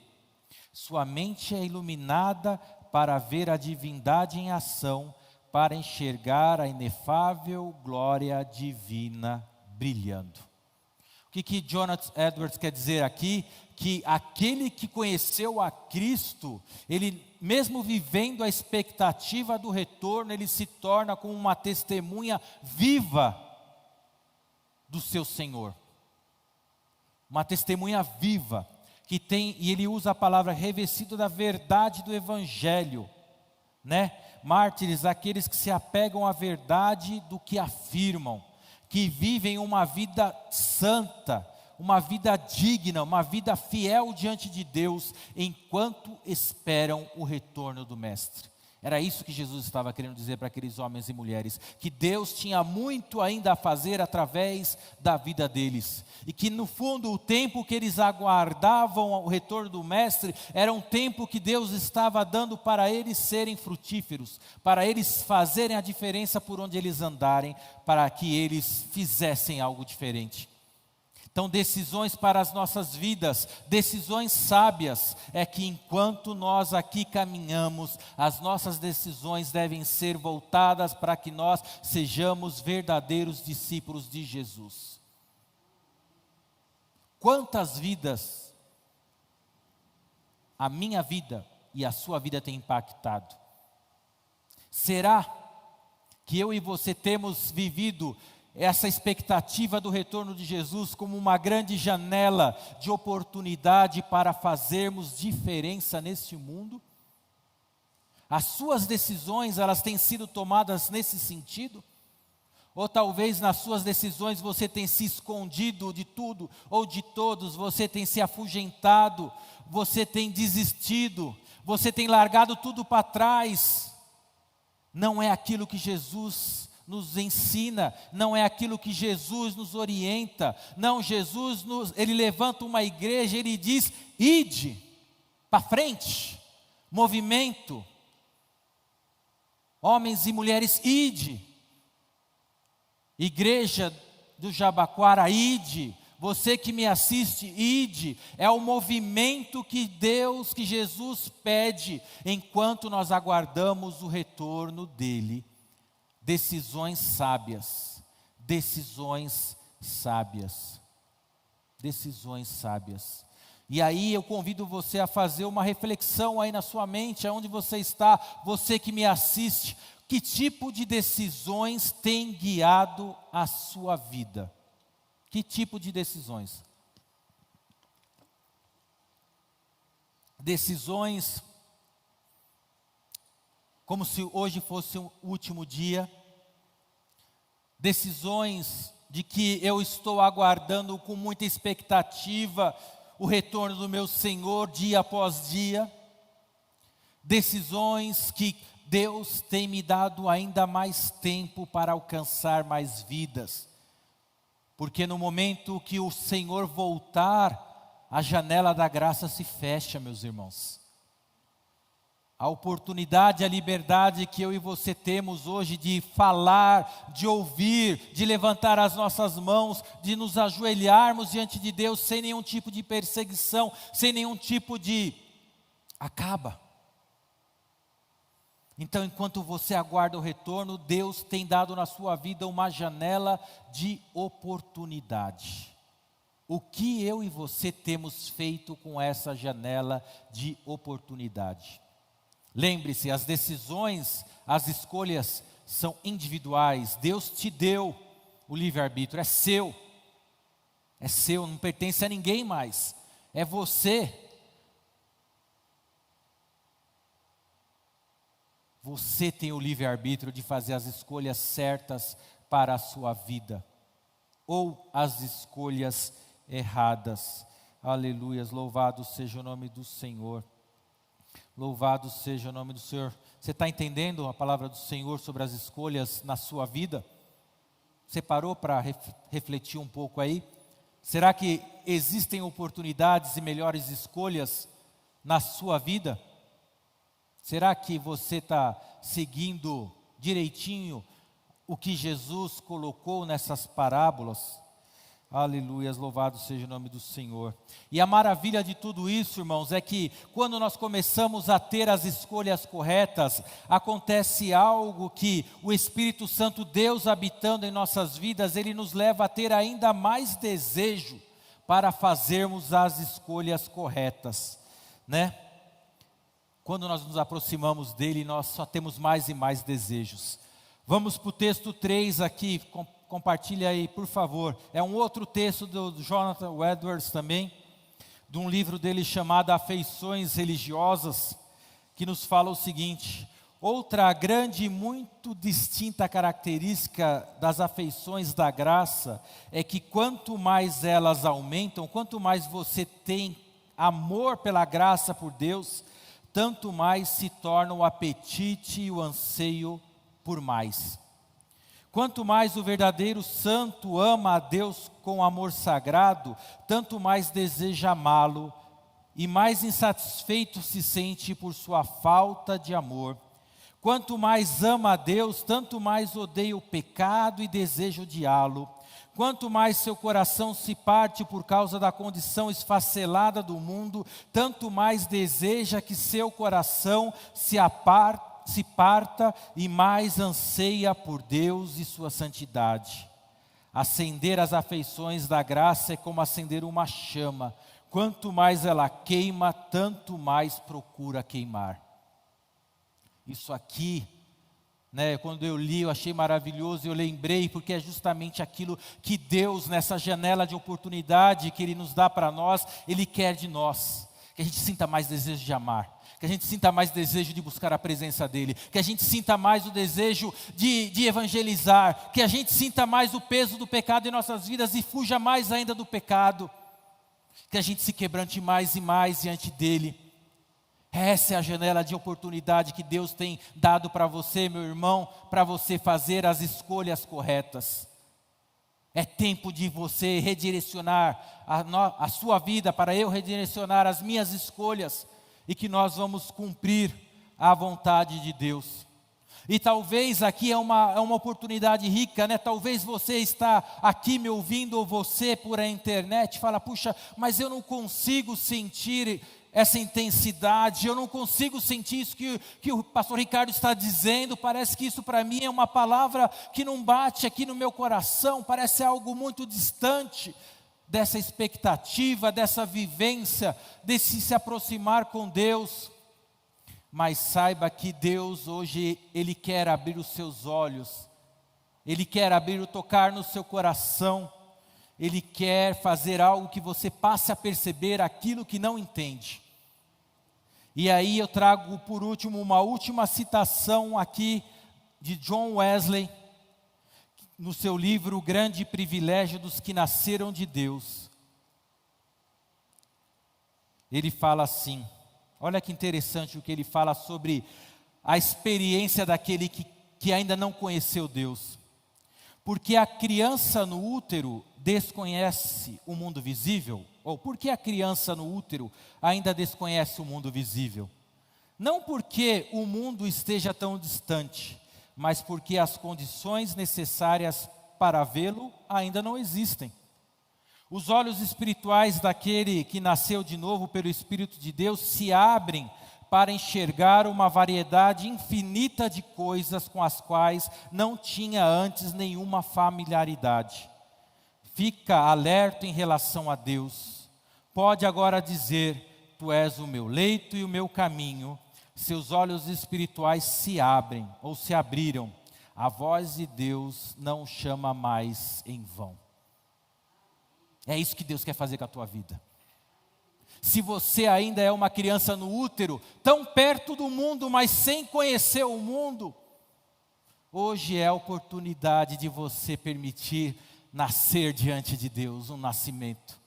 Sua mente é iluminada para ver a divindade em ação, para enxergar a inefável glória divina brilhando. O que Jonathan Edwards quer dizer aqui? Que aquele que conheceu a Cristo, ele mesmo vivendo a expectativa do retorno, ele se torna como uma testemunha viva do seu Senhor. Uma testemunha viva, que tem, e ele usa a palavra revestido da verdade do Evangelho, né? Mártires, aqueles que se apegam à verdade do que afirmam, que vivem uma vida santa, uma vida digna, uma vida fiel diante de Deus, enquanto esperam o retorno do Mestre. Era isso que Jesus estava querendo dizer para aqueles homens e mulheres, que Deus tinha muito ainda a fazer através da vida deles, e que no fundo o tempo que eles aguardavam o retorno do Mestre, era um tempo que Deus estava dando para eles serem frutíferos, para eles fazerem a diferença por onde eles andarem, para que eles fizessem algo diferente. Então, decisões para as nossas vidas, decisões sábias, é que enquanto nós aqui caminhamos, as nossas decisões devem ser voltadas para que nós sejamos verdadeiros discípulos de Jesus. Quantas vidas a minha vida e a sua vida têm impactado? Será que eu e você temos vivido essa expectativa do retorno de Jesus como uma grande janela de oportunidade para fazermos diferença neste mundo? As suas decisões, elas têm sido tomadas nesse sentido? Ou talvez nas suas decisões você tem se escondido de tudo ou de todos, você tem se afugentado, você tem desistido, você tem largado tudo para trás? Não é aquilo que Jesus nos ensina, não é aquilo que Jesus nos orienta. Não, Jesus ele levanta uma igreja, ele diz: ide, para frente, movimento, homens e mulheres, ide, igreja do Jabaquara, ide, você que me assiste, ide, é o movimento que Deus, que Jesus pede, enquanto nós aguardamos o retorno dele. Decisões sábias, decisões sábias, decisões sábias. E aí eu convido você a fazer uma reflexão aí na sua mente, aonde você está, você que me assiste, que tipo de decisões tem guiado a sua vida? Que tipo de decisões? Decisões como se hoje fosse o último dia, decisões de que eu estou aguardando com muita expectativa o retorno do meu Senhor dia após dia, decisões que Deus tem me dado ainda mais tempo para alcançar mais vidas, porque no momento que o Senhor voltar, a janela da graça se fecha, meus irmãos. A oportunidade, a liberdade que eu e você temos hoje de falar, de ouvir, de levantar as nossas mãos, de nos ajoelharmos diante de Deus sem nenhum tipo de perseguição, sem nenhum tipo de... acaba. Então, enquanto você aguarda o retorno, Deus tem dado na sua vida uma janela de oportunidade. O que eu e você temos feito com essa janela de oportunidade? Lembre-se, as decisões, as escolhas são individuais. Deus te deu o livre-arbítrio, é seu, não pertence a ninguém mais, é você. Você tem o livre-arbítrio de fazer as escolhas certas para a sua vida, ou as escolhas erradas. Aleluias, louvado seja o nome do Senhor. Louvado seja o nome do Senhor. Você está entendendo a palavra do Senhor sobre as escolhas na sua vida? Você parou para refletir um pouco aí? Será que existem oportunidades e melhores escolhas na sua vida? Será que você está seguindo direitinho o que Jesus colocou nessas parábolas? Aleluia, louvado seja o nome do Senhor. E a maravilha de tudo isso, irmãos, é que quando nós começamos a ter as escolhas corretas, acontece algo que o Espírito Santo, Deus habitando em nossas vidas, Ele nos leva a ter ainda mais desejo para fazermos as escolhas corretas, né? Quando nós nos aproximamos dEle, nós só temos mais e mais desejos. Vamos para o texto 3 aqui, compartilha aí, por favor. É um outro texto do Jonathan Edwards também, de um livro dele chamado Afeições Religiosas, que nos fala o seguinte: outra grande e muito distinta característica das afeições da graça é que quanto mais elas aumentam, quanto mais você tem amor pela graça por Deus, tanto mais se torna o apetite e o anseio por mais. Quanto mais o verdadeiro santo ama a Deus com amor sagrado, tanto mais deseja amá-lo e mais insatisfeito se sente por sua falta de amor. Quanto mais ama a Deus, tanto mais odeia o pecado e deseja odiá-lo. Quanto mais seu coração se parte por causa da condição esfacelada do mundo, tanto mais deseja que seu coração se parta e mais anseia por Deus e sua santidade. Acender as afeições da graça é como acender uma chama. Quanto mais ela queima, tanto mais procura queimar. Isso aqui, né, quando eu li, eu achei maravilhoso, eu lembrei, porque é justamente aquilo que Deus, nessa janela de oportunidade que Ele nos dá para nós, Ele quer de nós, que a gente sinta mais desejo de amar, que a gente sinta mais desejo de buscar a presença dEle, que a gente sinta mais o desejo de evangelizar, que a gente sinta mais o peso do pecado em nossas vidas e fuja mais ainda do pecado, que a gente se quebrante mais e mais diante dEle. Essa é a janela de oportunidade que Deus tem dado para você, meu irmão, para você fazer as escolhas corretas. É tempo de você redirecionar a sua vida, para eu redirecionar as minhas escolhas, e que nós vamos cumprir a vontade de Deus. E talvez aqui é uma oportunidade rica, né? Talvez você está aqui me ouvindo, ou você por a internet, fala: puxa, mas eu não consigo sentir essa intensidade, eu não consigo sentir isso que o pastor Ricardo está dizendo, parece que isso para mim é uma palavra que não bate aqui no meu coração, parece algo muito distante dessa expectativa, dessa vivência, desse se aproximar com Deus. Mas saiba que Deus hoje, Ele quer abrir os seus olhos, Ele quer tocar no seu coração, Ele quer fazer algo que você passe a perceber aquilo que não entende. E aí eu trago por último uma última citação aqui de John Wesley, no seu livro O Grande Privilégio dos que Nasceram de Deus. Ele fala assim, olha que interessante o que ele fala sobre a experiência daquele que ainda não conheceu Deus. Porque a criança no útero desconhece o mundo visível? Ou por que a criança no útero ainda desconhece o mundo visível? Não porque o mundo esteja tão distante, mas porque as condições necessárias para vê-lo ainda não existem. Os olhos espirituais daquele que nasceu de novo pelo Espírito de Deus se abrem para enxergar uma variedade infinita de coisas com as quais não tinha antes nenhuma familiaridade. Fica alerta em relação a Deus. Pode agora dizer: Tu és o meu leito e o meu caminho. Seus olhos espirituais se abrem, ou se abriram. A voz de Deus não chama mais em vão. É isso que Deus quer fazer com a tua vida. Se você ainda é uma criança no útero, tão perto do mundo, mas sem conhecer o mundo, hoje é a oportunidade de você permitir nascer diante de Deus, um nascimento,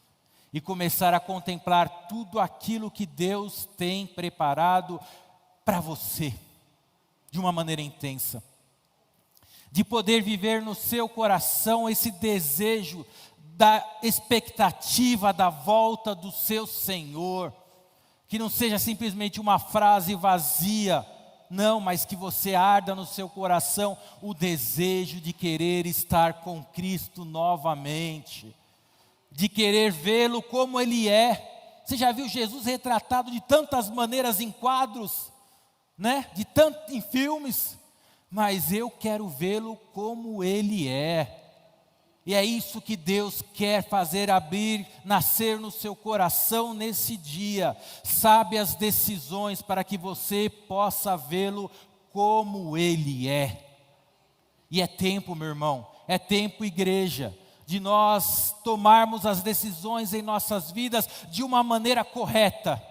e começar a contemplar tudo aquilo que Deus tem preparado para você, de uma maneira intensa, de poder viver no seu coração esse desejo da expectativa da volta do seu Senhor, que não seja simplesmente uma frase vazia, não, mas que você arda no seu coração o desejo de querer estar com Cristo novamente. de querer vê-lo como Ele é. Você já viu Jesus retratado de tantas maneiras em quadros, né? Em filmes, mas eu quero vê-lo como Ele é. E é isso que Deus quer fazer abrir, nascer no seu coração nesse dia. Sábias decisões para que você possa vê-lo como Ele é. E é tempo, meu irmão, é tempo, igreja, de nós tomarmos as decisões em nossas vidas de uma maneira correta.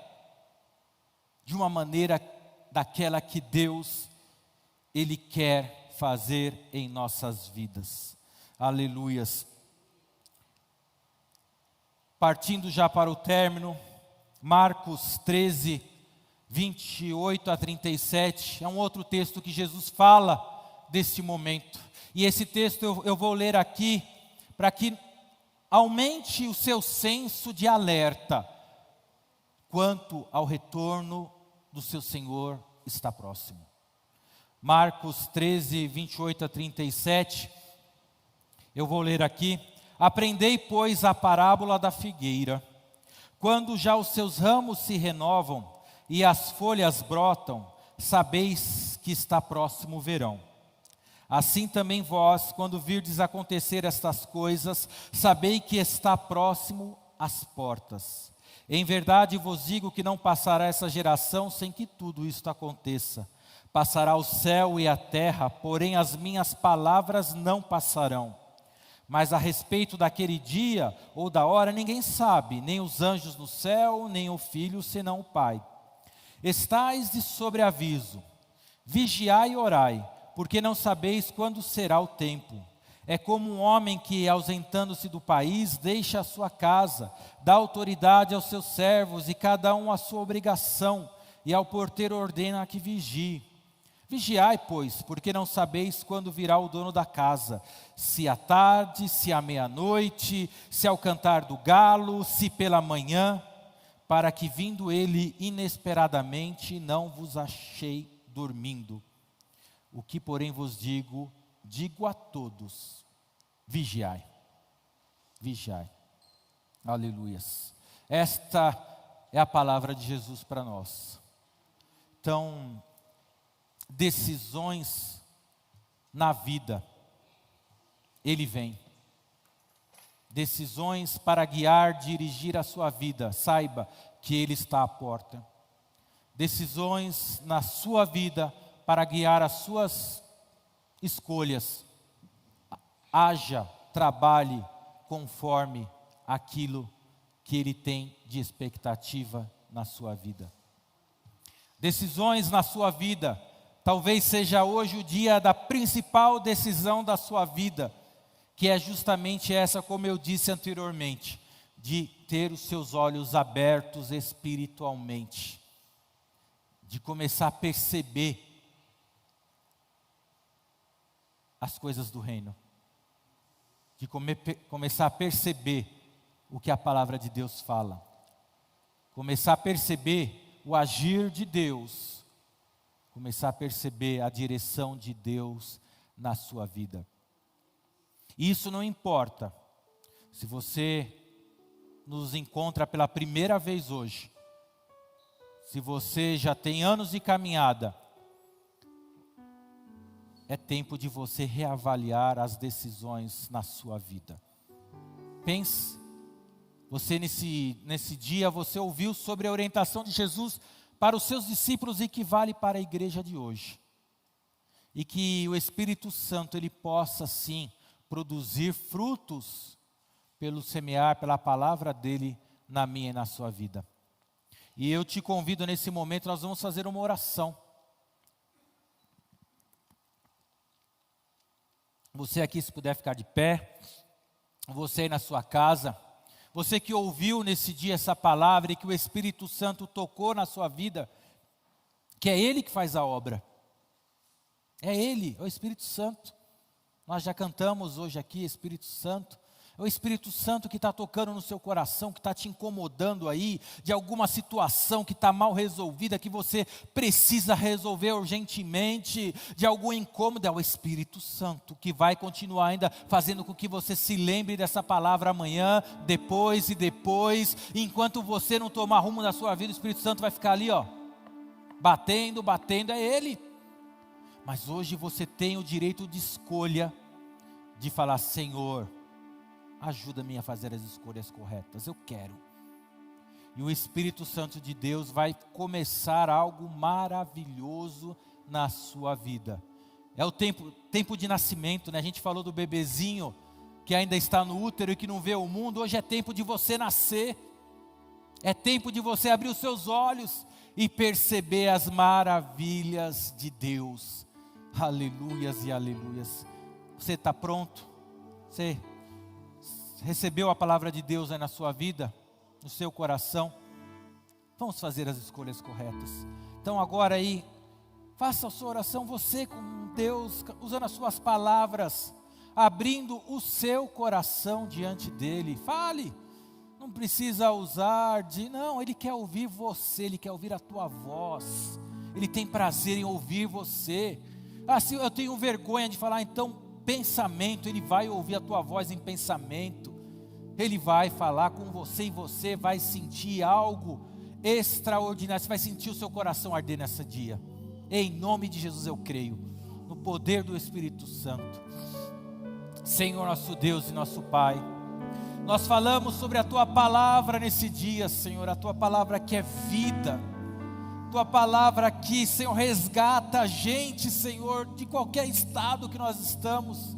De uma maneira daquela que Deus, Ele quer fazer em nossas vidas. Aleluias. Partindo já para o término, Marcos 13, 28 a 37, é um outro texto que Jesus fala desse momento. E esse texto eu vou ler aqui, para que aumente o seu senso de alerta, quanto ao retorno do seu Senhor está próximo. Marcos 13, 28 a 37, eu vou ler aqui. Aprendei, pois, a parábola da figueira. Quando já os seus ramos se renovam e as folhas brotam, sabeis que está próximo o verão. Assim também vós, quando virdes acontecer estas coisas, sabei que está próximo às portas. Em verdade vos digo que não passará essa geração sem que tudo isto aconteça. Passará o céu e a terra, porém as minhas palavras não passarão. Mas a respeito daquele dia ou da hora ninguém sabe, nem os anjos no céu, nem o Filho, senão o Pai. Estais de sobreaviso, vigiai e orai, porque não sabeis quando será o tempo. É como um homem que, ausentando-se do país, deixa a sua casa, dá autoridade aos seus servos, e cada um a sua obrigação, e ao porteiro ordena que vigie. Vigiai, pois, porque não sabeis quando virá o dono da casa, se à tarde, se à meia-noite, se ao cantar do galo, se pela manhã, para que vindo ele inesperadamente não vos achei dormindo. O que porém vos digo, digo a todos, vigiai, vigiai. Aleluias. Esta é a palavra de Jesus para nós. Então, decisões na vida, Ele vem. Decisões para guiar, dirigir a sua vida, saiba que Ele está à porta. Decisões na sua vida para guiar as suas escolhas. Haja, trabalhe conforme aquilo que Ele tem de expectativa na sua vida. Decisões na sua vida. Talvez seja hoje o dia da principal decisão da sua vida, que é justamente essa, como eu disse anteriormente, de ter os seus olhos abertos espiritualmente, de começar a perceber as coisas do reino, de começar a perceber o que a palavra de Deus fala, começar a perceber o agir de Deus, começar a perceber a direção de Deus na sua vida. Isso não importa se você nos encontra pela primeira vez hoje, se você já tem anos de caminhada, é tempo de você reavaliar as decisões na sua vida. Pense, você nesse dia você ouviu sobre a orientação de Jesus para os seus discípulos e que vale para a igreja de hoje. E que o Espírito Santo ele possa sim produzir frutos pelo semear, pela palavra dele na minha e na sua vida. E eu te convido nesse momento, nós vamos fazer uma oração. Você aqui, se puder ficar de pé, você aí na sua casa, você que ouviu nesse dia essa palavra e que o Espírito Santo tocou na sua vida, que é Ele que faz a obra. É Ele, é o Espírito Santo. Nós já cantamos hoje aqui, Espírito Santo, É o Espírito Santo que está tocando no seu coração, que está te incomodando aí, de alguma situação que está mal resolvida, que você precisa resolver urgentemente, de algum incômodo. É o Espírito Santo que vai continuar ainda fazendo com que você se lembre dessa palavra amanhã, depois e depois. Enquanto você não tomar rumo da sua vida, o Espírito Santo vai ficar ali, ó, batendo, é Ele. Mas hoje você tem o direito de escolha, de falar: Senhor, ajuda-me a fazer as escolhas corretas, eu quero. E o Espírito Santo de Deus vai começar algo maravilhoso na sua vida. É o tempo de nascimento, né? A gente falou do bebezinho que ainda está no útero e que não vê o mundo. Hoje é tempo de você nascer. É tempo de você abrir os seus olhos e perceber as maravilhas de Deus. Aleluias e aleluias. Você está pronto? Você recebeu a palavra de Deus aí na sua vida, no seu coração? Vamos fazer as escolhas corretas. Então agora aí, faça a sua oração, você com Deus, usando as suas palavras, abrindo o seu coração diante dEle. Fale, não precisa usar não, Ele quer ouvir você, Ele quer ouvir a tua voz, Ele tem prazer em ouvir você. Se eu tenho vergonha de falar, então pensamento, Ele vai ouvir a tua voz em pensamento. Ele vai falar com você e você vai sentir algo extraordinário. Você vai sentir o seu coração arder nesse dia. Em nome de Jesus eu creio, no poder do Espírito Santo. Senhor nosso Deus e nosso Pai, nós falamos sobre a Tua palavra nesse dia, Senhor. A Tua palavra que é vida. Tua palavra que, Senhor, resgata a gente, Senhor, de qualquer estado que nós estamos.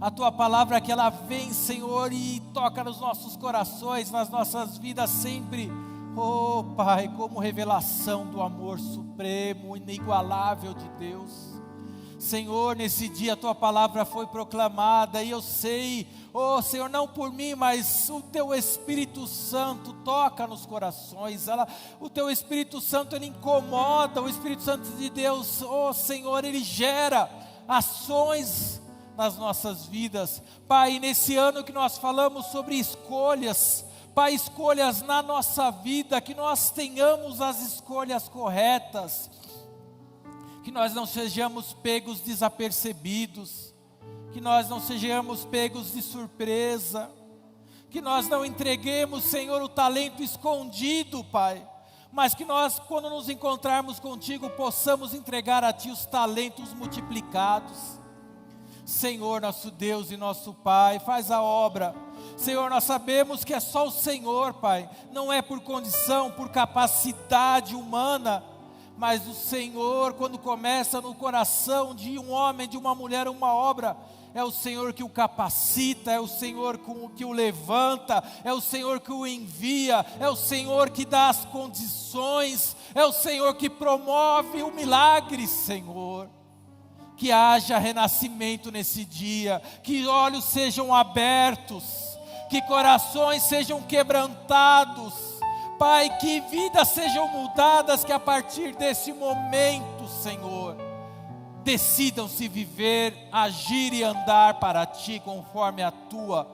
A Tua palavra que ela vem, Senhor, e toca nos nossos corações, nas nossas vidas sempre. Oh Pai, como revelação do amor supremo, inigualável de Deus. Senhor, nesse dia a Tua palavra foi proclamada e eu sei, oh Senhor, não por mim, mas o Teu Espírito Santo toca nos corações. O Teu Espírito Santo, Ele incomoda. O Espírito Santo de Deus, oh Senhor, Ele gera ações nas nossas vidas. Pai, nesse ano que nós falamos sobre escolhas, Pai, escolhas na nossa vida, que nós tenhamos as escolhas corretas, que nós não sejamos pegos desapercebidos, que nós não sejamos pegos de surpresa, que nós não entreguemos, Senhor, o talento escondido, Pai, mas que nós, quando nos encontrarmos contigo, possamos entregar a Ti os talentos multiplicados. Senhor, nosso Deus e nosso Pai, faz a obra. Senhor, nós sabemos que é só o Senhor, Pai, não é por condição, por capacidade humana, mas o Senhor, quando começa no coração de um homem, de uma mulher, uma obra, é o Senhor que o capacita, é o Senhor que o levanta, é o Senhor que o envia, é o Senhor que dá as condições, é o Senhor que promove o milagre, Senhor. Que haja renascimento nesse dia, que olhos sejam abertos, que corações sejam quebrantados, Pai, que vidas sejam mudadas, que a partir desse momento, Senhor, decidam se viver, agir e andar para Ti, conforme a Tua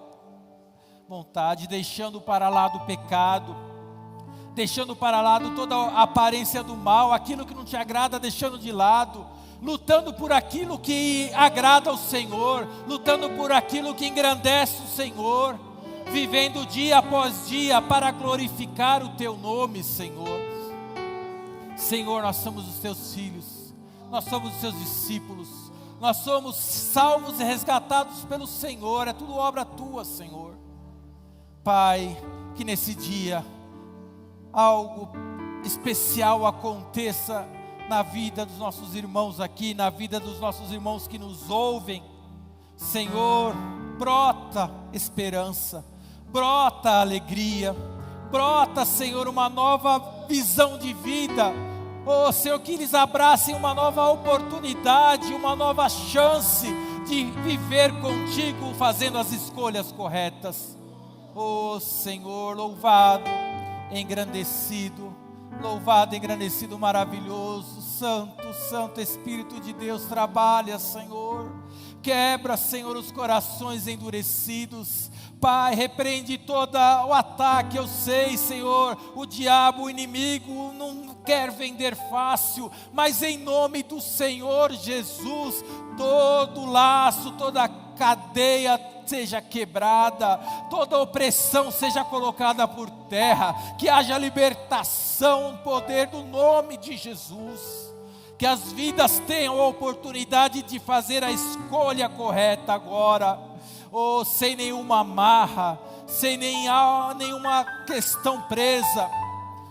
vontade, deixando para lá do pecado, deixando para lá toda a aparência do mal, aquilo que não Te agrada, deixando de lado, lutando por aquilo que agrada ao Senhor, lutando por aquilo que engrandece o Senhor, vivendo dia após dia para glorificar o Teu nome, Senhor. Senhor, nós somos os Teus filhos, nós somos os Teus discípulos, nós somos salvos e resgatados pelo Senhor, é tudo obra Tua, Senhor. Pai, que nesse dia algo especial aconteça na vida dos nossos irmãos aqui, na vida dos nossos irmãos que nos ouvem. Senhor, brota esperança, brota alegria, brota, Senhor, uma nova visão de vida. Oh Senhor, que eles abracem uma nova oportunidade, uma nova chance de viver contigo, fazendo as escolhas corretas. Oh Senhor, louvado, engrandecido, maravilhoso, Santo, Santo Espírito de Deus, trabalha, Senhor, quebra, Senhor, os corações endurecidos. Pai, repreende todo o ataque. Eu sei, Senhor, o diabo, o inimigo não quer vender fácil, mas em nome do Senhor Jesus, todo laço, toda cadeia seja quebrada, toda opressão seja colocada por terra, que haja libertação no poder do nome de Jesus, que as vidas tenham a oportunidade de fazer a escolha correta agora, sem nenhuma amarra, sem nenhuma questão presa,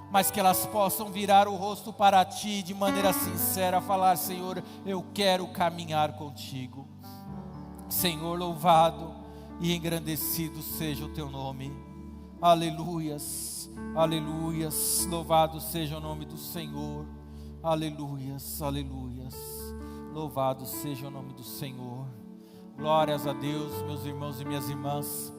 mas que elas possam virar o rosto para Ti de maneira sincera, falar: Senhor, eu quero caminhar contigo. Senhor, louvado e engrandecido seja o Teu nome. Aleluias, aleluias, louvado seja o nome do Senhor. Aleluias, aleluias, louvado seja o nome do Senhor. Glórias a Deus, meus irmãos e minhas irmãs.